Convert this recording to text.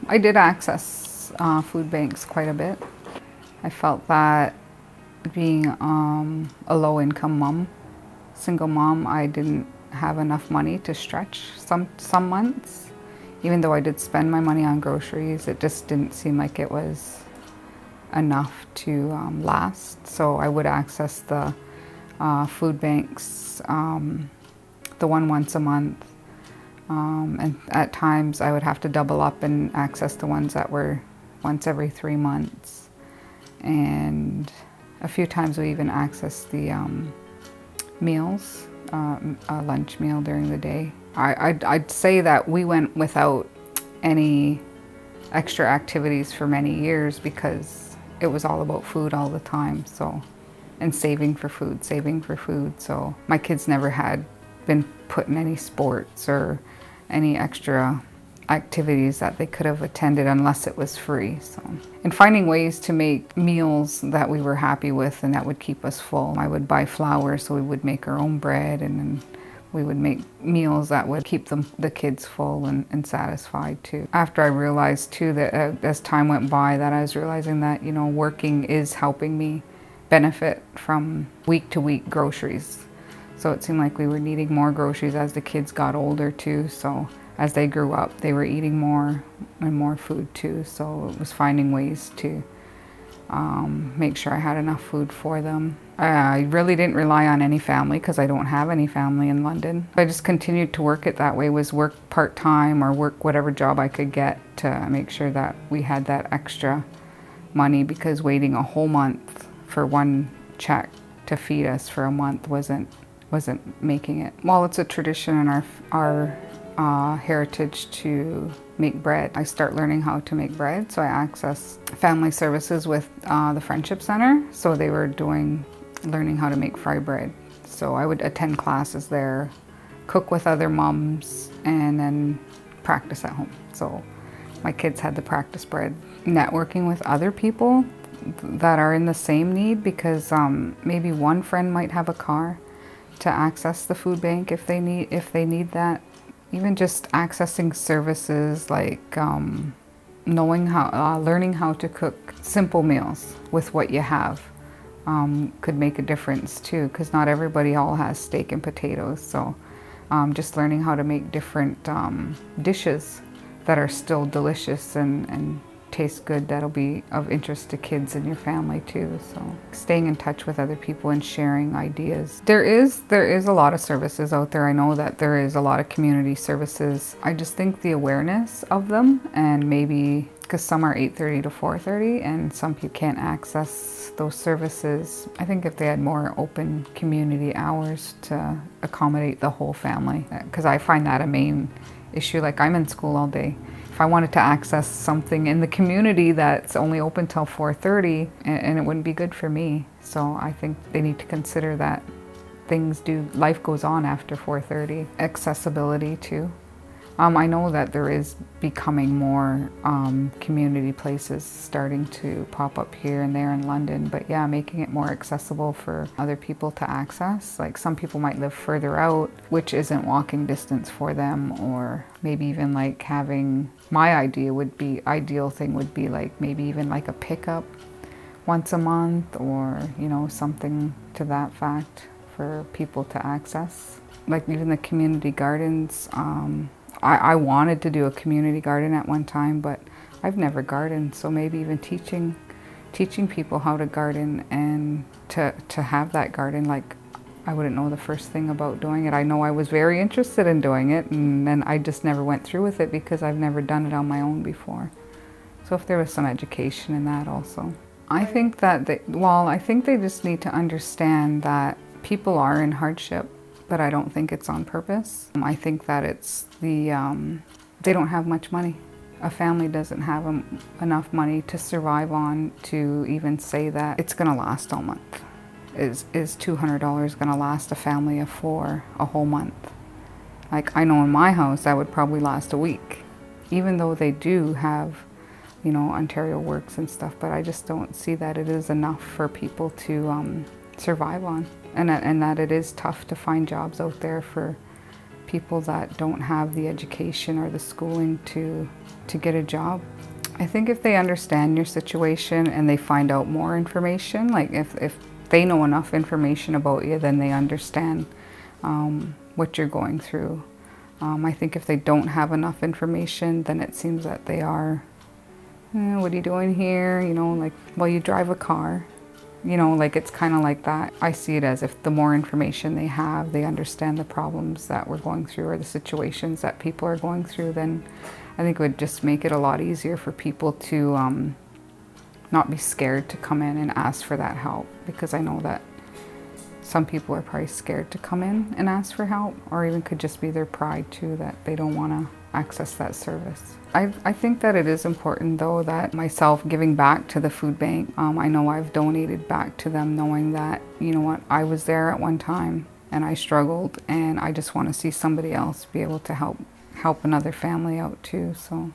I did access food banks quite a bit. I felt that being a low-income mom, single mom, I didn't have enough money to stretch some months. Even though I did spend my money on groceries, it just didn't seem like it was enough to last. So I would access the food banks, the one once a month. And at times I would have to double up and access the ones that were once every 3 months. And a few times we even accessed the meals, a lunch meal during the day. I'd say that we went without any extra activities for many years because it was all about food all the time. So, and saving for food. So my kids never had been put in any sports or any extra activities that they could have attended unless it was free. So, and finding ways to make meals that we were happy with and that would keep us full. I would buy flour, so we would make our own bread, and then we would make meals that would keep the kids full and satisfied too. After I realized too that as time went by, that I was realizing that, you know, working is helping me benefit from week to week groceries. So it seemed like we were needing more groceries as the kids got older too. So as they grew up, they were eating more and more food too. So it was finding ways to make sure I had enough food for them. I really didn't rely on any family because I don't have any family in London. I just continued to work it that way, was work part-time or work whatever job I could get to make sure that we had that extra money, because waiting a whole month for one check to feed us for a month wasn't making it. Well, it's a tradition in our heritage to make bread. I start learning how to make bread, so I access family services with the Friendship Center. So they were learning how to make fry bread. So I would attend classes there, cook with other moms, and then practice at home. So my kids had to practice bread. Networking with other people that are in the same need, because maybe one friend might have a car to access the food bank if they need that. Even just accessing services like learning how to cook simple meals with what you have could make a difference too, because not everybody all has steak and potatoes. So just learning how to make different dishes that are still delicious and taste good, that'll be of interest to kids in your family too. So staying in touch with other people and sharing ideas. There is a lot of services out there. I know that there is a lot of community services. I just think the awareness of them, and maybe because some are 8:30 to 4:30 and some people can't access those services. I think if they had more open community hours to accommodate the whole family, because I find that a main issue. Like, I'm in school all day. If I wanted to access something in the community that's only open till 4:30, and it wouldn't be good for me. So I think they need to consider that life goes on after 4:30. Accessibility too. I know that there is becoming more community places starting to pop up here and there in London, but yeah, making it more accessible for other people to access. Like, some people might live further out, which isn't walking distance for them, or maybe even like having, my ideal thing would be like maybe even like a pickup once a month, or, you know, something to that fact for people to access. Like even the community gardens, I wanted to do a community garden at one time, but I've never gardened. So maybe even teaching people how to garden and to have that garden. Like, I wouldn't know the first thing about doing it. I know I was very interested in doing it, and then I just never went through with it because I've never done it on my own before. So if there was some education in that also. I think that I think they just need to understand that people are in hardship, but I don't think it's on purpose. I think that it's they don't have much money. A family doesn't have enough money to survive on to even say that it's gonna last all month. Is $200 gonna last a family of 4 a whole month? Like, I know in my house that would probably last a week, even though they do have, you know, Ontario Works and stuff, but I just don't see that it is enough for people to survive on. And that it is tough to find jobs out there for people that don't have the education or the schooling to get a job. I think if they understand your situation and they find out more information, like if they know enough information about you, then they understand what you're going through. I think if they don't have enough information, then it seems that they are, what are you doing here? You know, like, well, you drive a car. You know, like it's kind of like that. I see it as if the more information they have, they understand the problems that we're going through or the situations that people are going through, then I think it would just make it a lot easier for people to not be scared to come in and ask for that help, because I know that some people are probably scared to come in and ask for help, or even could just be their pride too, that they don't want to access that service. I think that it is important though that myself giving back to the food bank, I know I've donated back to them knowing that, you know what, I was there at one time and I struggled, and I just want to see somebody else be able to help another family out too. So